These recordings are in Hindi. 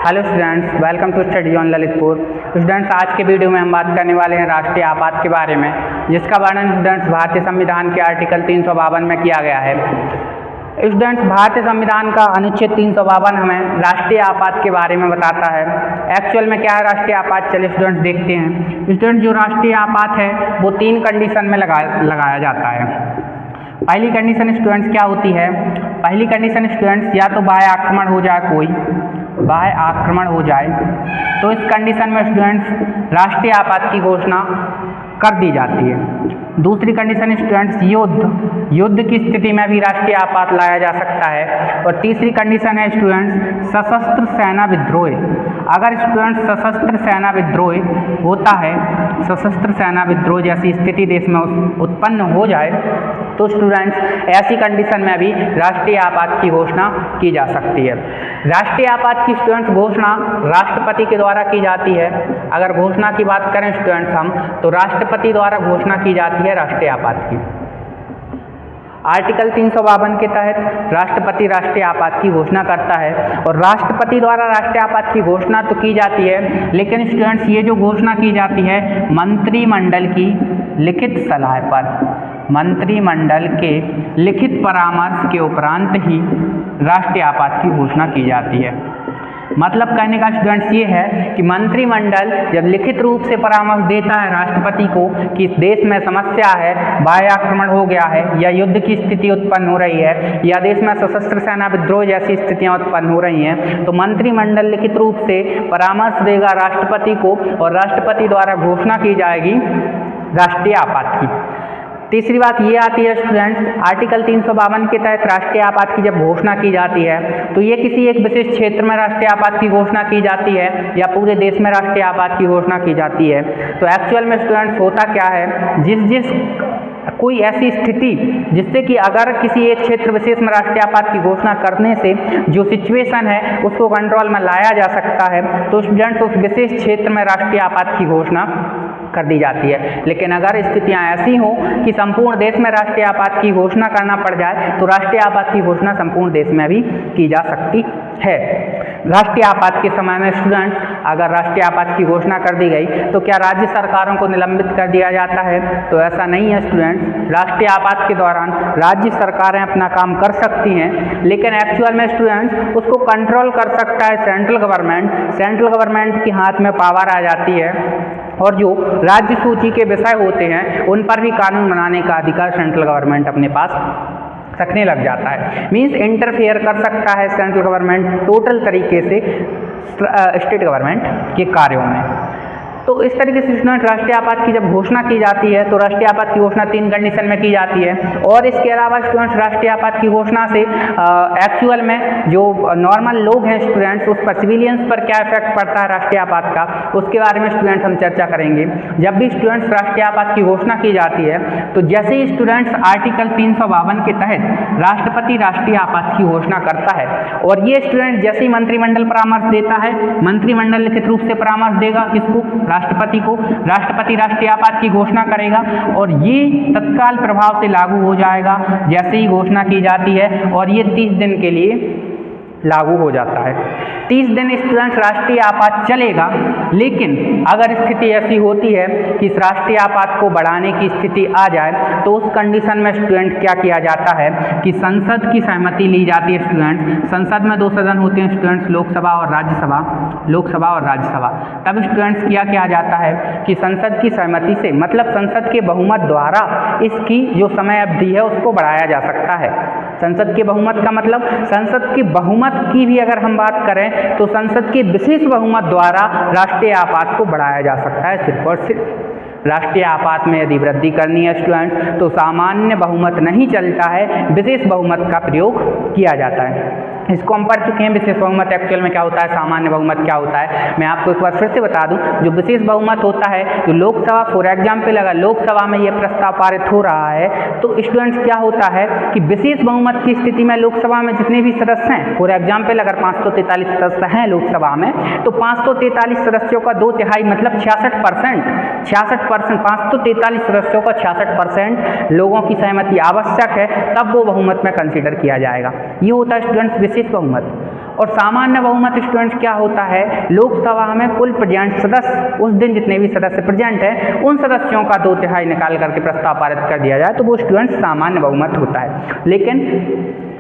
Hello students, welcome to study on Lalitpur. Students, आज के वीडियो में हम बात करने वाले हैं राष्ट्रीय आपात के बारे में, जिसका वर्णन स्टूडेंट्स भारतीय संविधान के आर्टिकल 352 में किया गया है। स्टूडेंट्स, भारतीय संविधान का अनुच्छेद 352 हमें राष्ट्रीय आपात के बारे में बताता है। एक्चुअल में क्या है राष्ट्रीय आपात, चलिए स्टूडेंट्स देखते हैं। स्टूडेंट्स, जो राष्ट्रीय आपात है वो 3 कंडीशन में लगाया जाता है। पहली कंडीशन स्टूडेंट्स क्या होती है? पहली कंडीशन स्टूडेंट्स या तो बाह्य आक्रमण हो जाए, कोई बाह्य आक्रमण हो जाए, तो इस कंडीशन में स्टूडेंट्स राष्ट्रीय आपात की घोषणा कर दी जाती है। दूसरी कंडीशन स्टूडेंट्स युद्ध की स्थिति में भी राष्ट्रीय आपात लाया जा सकता है। और तीसरी कंडीशन है स्टूडेंट्स सशस्त्र सेना विद्रोह। अगर स्टूडेंट्स सशस्त्र सेना विद्रोह होता है, सशस्त्र सेना विद्रोह जैसी स्थिति देश में उत्पन्न हो जाए, तो स्टूडेंट्स ऐसी कंडीशन में भी राष्ट्रीय आपात की घोषणा की जा सकती है। राष्ट्रीय आपात की स्टूडेंट्स घोषणा राष्ट्रपति के द्वारा की जाती है। अगर घोषणा की बात करें स्टूडेंट्स हम, तो राष्ट्रपति द्वारा घोषणा की जाती है राष्ट्रीय आपात की। आर्टिकल 352 के तहत राष्ट्रपति राष्ट्रीय आपात की घोषणा करता है, और राष्ट्रपति द्वारा राष्ट्रीय आपात की घोषणा तो की जाती है, लेकिन स्टूडेंट्स ये जो घोषणा की जाती है मंत्रिमंडल की लिखित सलाह पर, मंत्रिमंडल के लिखित परामर्श के उपरांत ही राष्ट्रीय आपात की घोषणा की जाती है। मतलब कहने का स्टूडेंट्स ये है कि मंत्रिमंडल जब लिखित रूप से परामर्श देता है राष्ट्रपति को कि इस देश में समस्या है, बाह्य आक्रमण हो गया है, या युद्ध की स्थिति उत्पन्न हो रही है, या देश में सशस्त्र सेना विद्रोह जैसी स्थितियां उत्पन्न हो रही हैं, तो मंत्रिमंडल लिखित रूप से परामर्श देगा राष्ट्रपति को, और राष्ट्रपति द्वारा घोषणा की जाएगी राष्ट्रीय आपात की। तीसरी बात ये आती है स्टूडेंट्स, आर्टिकल 352 के तहत राष्ट्रीय आपात की जब घोषणा की जाती है, तो ये किसी एक विशेष क्षेत्र में राष्ट्रीय आपात की घोषणा की जाती है या पूरे देश में राष्ट्रीय आपात की घोषणा की जाती है। तो एक्चुअल में स्टूडेंट्स होता क्या है, जिस कोई ऐसी स्थिति जिससे कि अगर किसी एक क्षेत्र विशेष में राष्ट्रीय आपात की घोषणा करने से जो सिचुएशन है उसको कंट्रोल में लाया जा सकता है, तो स्टूडेंट्स उस विशेष क्षेत्र में राष्ट्रीय आपात की घोषणा कर दी जाती है। लेकिन अगर स्थितियां ऐसी हो कि संपूर्ण देश में राष्ट्रीय आपात की घोषणा करना पड़ जाए, तो राष्ट्रीय आपात की घोषणा संपूर्ण देश में भी की जा सकती है। राष्ट्रीय आपात के समय में स्टूडेंट अगर राष्ट्रीय आपात की घोषणा कर दी गई, तो क्या राज्य सरकारों को निलंबित कर दिया जाता है? तो ऐसा नहीं है स्टूडेंट। राष्ट्रीय आपात के दौरान राज्य सरकारें अपना काम कर सकती हैं, लेकिन एक्चुअल में स्टूडेंट उसको कंट्रोल कर सकता है सेंट्रल गवर्नमेंट। सेंट्रल गवर्नमेंट के हाथ में पावर आ जाती है, और जो राज्य सूची के विषय होते हैं उन पर भी कानून बनाने का अधिकार सेंट्रल गवर्नमेंट अपने पास रखने लग जाता है। मीन्स इंटरफेयर कर सकता है सेंट्रल गवर्नमेंट टोटल तरीके से स्टेट गवर्नमेंट के कार्यों में। तो इस तरीके से स्टूडेंट राष्ट्रीय आपात की जब घोषणा की जाती है, तो राष्ट्रीय आपात की घोषणा 3 कंडीशन में की जाती है। और इसके अलावा स्टूडेंट्स राष्ट्रीय आपात की घोषणा से एक्चुअल में जो नॉर्मल लोग हैं स्टूडेंट्स, उस पर सिविलियंस पर क्या इफेक्ट पड़ता है राष्ट्रीय आपात का, उसके बारे में स्टूडेंट्स हम चर्चा करेंगे। जब भी स्टूडेंट्स राष्ट्रीय आपात की घोषणा की जाती है, तो जैसे ही स्टूडेंट्स आर्टिकल 352 के तहत राष्ट्रपति राष्ट्रीय आपात की घोषणा करता है, और ये स्टूडेंट जैसे ही मंत्रिमंडल परामर्श देता है, मंत्रिमंडल लिखित रूप से परामर्श देगा किसको? राष्ट्रपति को। राष्ट्रपति राष्ट्रीय आपात की घोषणा करेगा, और ये तत्काल प्रभाव से लागू हो जाएगा जैसे ही घोषणा की जाती है, और ये 30 दिन के लिए लागू हो जाता है। 30 दिन स्टूडेंट्स राष्ट्रीय आपात चलेगा, लेकिन अगर स्थिति ऐसी होती है कि इस राष्ट्रीय आपात को बढ़ाने की स्थिति आ जाए, तो उस कंडीशन में स्टूडेंट क्या किया जाता है कि संसद की सहमति ली जाती है। स्टूडेंट संसद में 2 सदन होते हैं स्टूडेंट्स, लोकसभा और राज्यसभा, लोकसभा और राज्यसभा। तब स्टूडेंट्स किया जाता है कि संसद की सहमति से, मतलब संसद के बहुमत द्वारा इसकी जो समय अवधि है उसको बढ़ाया जा सकता है। संसद के बहुमत का मतलब, संसद के बहुमत की भी अगर हम बात करें, तो संसद के विशेष बहुमत द्वारा राष्ट्रीय आपात को बढ़ाया जा सकता है सिर्फ और सिर्फ। राष्ट्रीय आपात में यदि वृद्धि करनी है स्टूडेंट, तो सामान्य बहुमत नहीं चलता है, विशेष बहुमत का प्रयोग किया जाता है। इसको हम पढ़ चुके हैं। विशेष बहुमत एक्चुअल में क्या होता है, सामान्य बहुमत क्या होता है, मैं आपको एक बार फिर से बता दूं। जो विशेष बहुमत होता है, जो लोकसभा फॉर एग्जाम्पल अगर लोकसभा में ये प्रस्ताव पारित हो रहा है, तो स्टूडेंट्स क्या होता है कि विशेष बहुमत की स्थिति में लोकसभा में जितने भी सदस्य हैं, फॉर एग्जाम्पल अगर 543 सदस्य हैं लोकसभा में, तो 543 सदस्यों का 2/3 मतलब 66%, 543 सदस्यों का 66% लोगों की सहमति आवश्यक है, तब वो बहुमत में कंसीडर किया जाएगा। ये होता है स्टूडेंट्स विशेष बहुमत। और सामान्य बहुमत स्टूडेंट्स क्या होता है, लोकसभा में कुल प्रेजेंट सदस्य, उस दिन जितने भी सदस्य प्रेजेंट हैं उन सदस्यों का 2/3 निकाल करके प्रस्ताव पारित कर दिया जाए तो वो स्टूडेंट्स सामान्य बहुमत होता है। लेकिन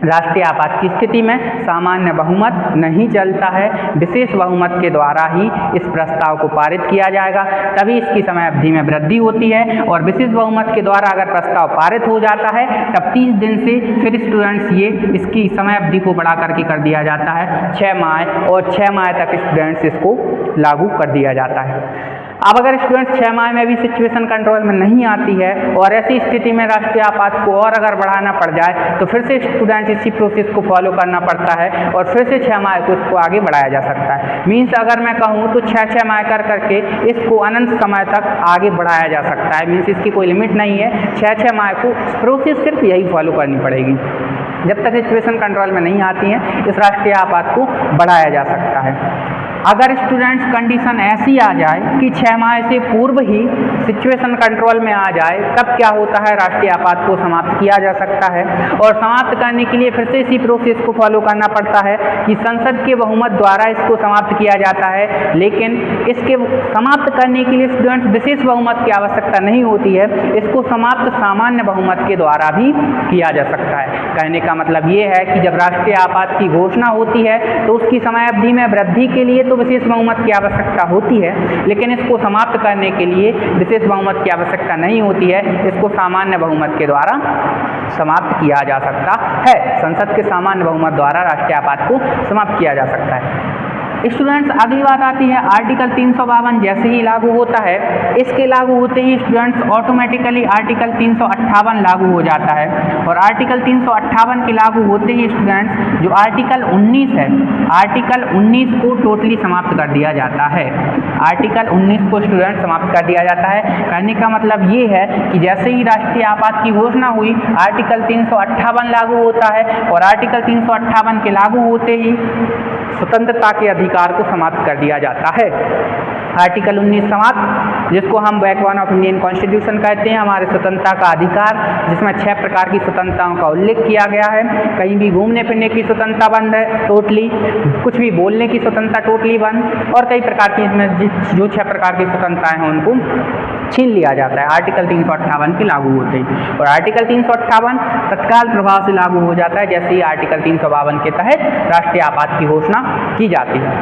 राष्ट्रीय आपात की स्थिति में सामान्य बहुमत नहीं चलता है, विशेष बहुमत के द्वारा ही इस प्रस्ताव को पारित किया जाएगा, तभी इसकी समय अवधि में वृद्धि होती है। और विशेष बहुमत के द्वारा अगर प्रस्ताव पारित हो जाता है तब 30 दिन से फिर स्टूडेंट्स ये इसकी समय अवधि को बढ़ा करके कर दिया जाता है 6 माह, और 6 माह तक स्टूडेंट्स इसको लागू कर दिया जाता है। अब अगर स्टूडेंट्स 6 माह में भी सिचुएशन कंट्रोल में नहीं आती है और ऐसी स्थिति में राष्ट्रीय आपात को और अगर बढ़ाना पड़ जाए तो फिर से स्टूडेंट्स इसी प्रोसेस को फॉलो करना पड़ता है और फिर से 6 माह को इसको आगे बढ़ाया जा सकता है। मीन्स अगर मैं कहूँ तो 6 माह कर करके इसको अनंत समय तक आगे बढ़ाया जा सकता है। मीन्स इसकी कोई लिमिट नहीं है, 6 माह को प्रोसेस सिर्फ यही फॉलो करनी पड़ेगी। जब तक सिचुएशन कंट्रोल में नहीं आती है इस राष्ट्रीय आपात को बढ़ाया जा सकता है। अगर स्टूडेंट्स कंडीशन ऐसी आ जाए कि 6 माह से पूर्व ही सिचुएशन कंट्रोल में आ जाए तब क्या होता है, राष्ट्रीय आपात को समाप्त किया जा सकता है। और समाप्त करने के लिए फिर से इसी प्रोसेस को फॉलो करना पड़ता है कि संसद के बहुमत द्वारा इसको समाप्त किया जाता है। लेकिन इसके समाप्त करने के लिए स्टूडेंट्स विशेष बहुमत की आवश्यकता नहीं होती है, इसको समाप्त सामान्य बहुमत के द्वारा भी किया जा सकता है। कहने का मतलब ये है कि जब राष्ट्रीय आपात की घोषणा होती है तो उसकी समय अवधि में वृद्धि के लिए तो विशेष बहुमत की आवश्यकता होती है, लेकिन इसको समाप्त करने के लिए विशेष बहुमत की आवश्यकता नहीं होती है, इसको सामान्य बहुमत के द्वारा समाप्त किया जा सकता है। संसद के सामान्य बहुमत द्वारा राष्ट्रीय आपात को समाप्त किया जा सकता है। स्टूडेंट्स अगली बात आती है आर्टिकल 352 जैसे ही लागू होता है, इसके लागू होते ही स्टूडेंट्स ऑटोमेटिकली आर्टिकल 358 लागू हो जाता है। और आर्टिकल 358 के लागू होते ही स्टूडेंट्स जो आर्टिकल 19 है, आर्टिकल 19 को टोटली समाप्त कर दिया जाता है। आर्टिकल 19 को स्टूडेंट समाप्त कर दिया जाता है। कहने का मतलब ये है कि जैसे ही राष्ट्रीय आपात की घोषणा हुई आर्टिकल 358 लागू होता है और आर्टिकल 358 के लागू होते ही स्वतंत्रता के अधिकार को समाप्त कर दिया जाता है। आर्टिकल 19 समाप्त, जिसको हम बैकबोन ऑफ इंडियन कॉन्स्टिट्यूशन कहते हैं, हमारे स्वतंत्रता का अधिकार, जिसमें 6 प्रकार की स्वतंत्रताओं का उल्लेख किया गया है। कहीं भी घूमने फिरने की स्वतंत्रता बंद है टोटली, कुछ भी बोलने की स्वतंत्रता टोटली बंद, और कई प्रकार की इसमें जो 6 प्रकार की स्वतंत्रताएं हैं उनको छीन लिया जाता है आर्टिकल 358 के लागू होते ही। और आर्टिकल 358 तत्काल प्रभाव से लागू हो जाता है जैसे ही आर्टिकल 352 के तहत राष्ट्रीय आपात की घोषणा की जाती है।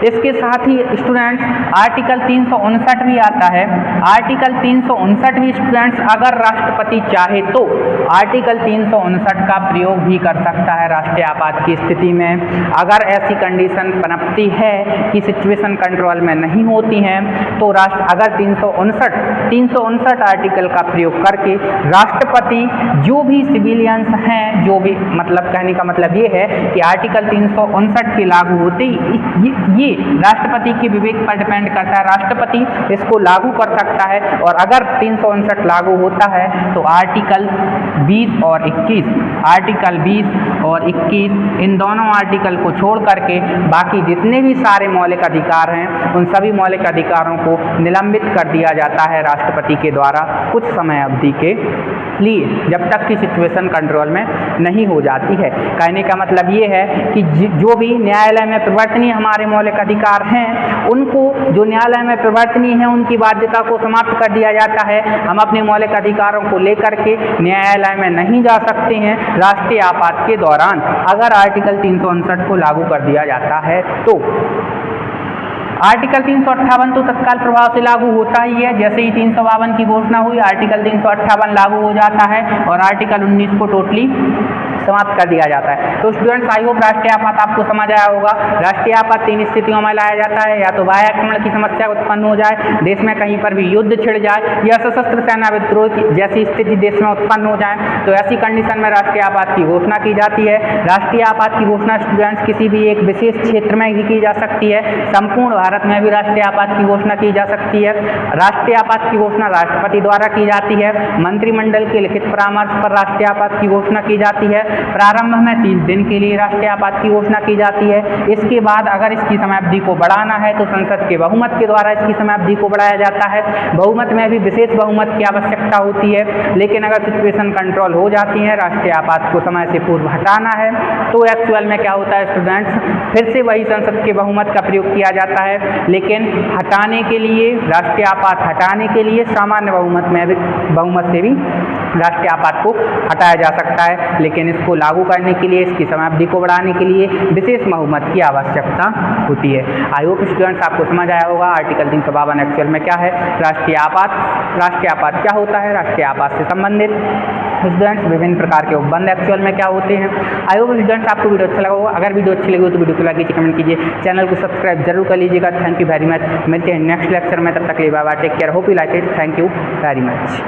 इसके साथ ही स्टूडेंट्स आर्टिकल 359 भी आता है। आर्टिकल 359 भी स्टूडेंट्स अगर राष्ट्रपति चाहे तो आर्टिकल 359 का प्रयोग भी कर सकता है राष्ट्रीय आपात की स्थिति में। अगर ऐसी कंडीशन पनपती है कि सिचुएशन कंट्रोल में नहीं होती हैं तो अगर 359 आर्टिकल का प्रयोग करके राष्ट्रपति जो भी सिविलियंस हैं, जो भी मतलब कहने का मतलब ये है कि आर्टिकल 359 के लागू होते ही ये राष्ट्रपति के विवेक पर डिपेंड करता है, राष्ट्रपति इसको लागू कर सकता है। और अगर 359 लागू होता है तो आर्टिकल 20 और 21, आर्टिकल 20 और 21 इन दोनों आर्टिकल को छोड़ करके बाकी जितने भी सारे मौलिक अधिकार हैं उन सभी मौलिक अधिकारों को निलंबित कर दिया जाता है राष्ट्रपति के द्वारा कुछ समय अवधि के लिए, जब तक कि सिचुएशन कंट्रोल में नहीं हो जाती है। कहने का मतलब ये है कि जो भी न्यायालय में परिवर्तनीय हमारे मौलिक अधिकार हैं उनको, जो न्यायालय में परिवर्तनीय है उनकी बाध्यता को समाप्त कर दिया जाता है। हम अपने मौलिक अधिकारों को लेकर के न्यायालय में नहीं जा सकते हैं राष्ट्रीय आपात के दौरान अगर आर्टिकल 359 को लागू कर दिया जाता है तो। आर्टिकल 358 तो तत्काल प्रभाव से लागू होता ही है, जैसे ही 352 की घोषणा हुई आर्टिकल 358 लागू हो जाता है और आर्टिकल 19 को टोटली समाप्त कर दिया जाता है। तो स्टूडेंट्स आई होप राष्ट्रीय आपात आपको समझ आया होगा। राष्ट्रीय आपात 3 स्थितियों में लाया जाता है, या तो बाह्य आक्रमण की समस्या उत्पन्न हो जाए, देश में कहीं पर भी युद्ध छिड़ जाए, या सशस्त्र सेना विद्रोह की जैसी स्थिति देश में उत्पन्न हो जाए, तो ऐसी कंडीशन में राष्ट्रीय आपात की घोषणा की जाती है। राष्ट्रीय आपात की घोषणा स्टूडेंट्स किसी भी एक विशेष क्षेत्र में भी की जा सकती है, संपूर्ण भारत में भी राष्ट्रीय आपात की घोषणा की जा सकती है। राष्ट्रीय आपात की घोषणा राष्ट्रपति द्वारा की जाती है, मंत्रिमंडल के लिखित परामर्श पर राष्ट्रीय आपात की घोषणा की जाती है, प्रारंभ में 30 दिन के लिए राष्ट्रीय आपात की घोषणा की जाती है। इसके बाद अगर इसकी समयावधि को बढ़ाना है तो संसद के बहुमत के द्वारा इसकी समयावधि को बढ़ाया जाता है। बहुमत में भी विशेष बहुमत की आवश्यकता होती है, लेकिन अगर सिचुएशन कंट्रोल हो जाती है, राष्ट्रीय आपात को समय से पूर्व हटाना है, तो एक्चुअल में क्या होता है स्टूडेंट्स, फिर से वही संसद के बहुमत का प्रयोग किया जाता है। लेकिन हटाने के लिए, राष्ट्रीय आपात हटाने के लिए सामान्य बहुमत से भी राष्ट्रीय आपात को हटाया जा सकता है, लेकिन इसको लागू करने के लिए, इसकी समयावधि को बढ़ाने के लिए विशेष बहुमत की आवश्यकता होती है। आई होप स्टूडेंट्स आपको समझ आया होगा आर्टिकल 352 एक्चुअल में क्या है, राष्ट्रीय आपात क्या होता है, राष्ट्रीय आपात से संबंधित स्टूडेंट्स विभिन्न प्रकार के उपबंध एक्चुअल में क्या होते हैं। आई होप स्टूडेंट्स आपको वीडियो अच्छा लगा होगा। अगर वीडियो अच्छी लगी हो तो वीडियो को लाइक कीजिए, कमेंट कीजिए, चैनल को सब्सक्राइब जरूर कर लीजिएगा। Thank you very much. मिलते हैं नेक्स्ट लेक्चर में, तब तक के लिए bye bye, take care, hope you like it, thank you very much.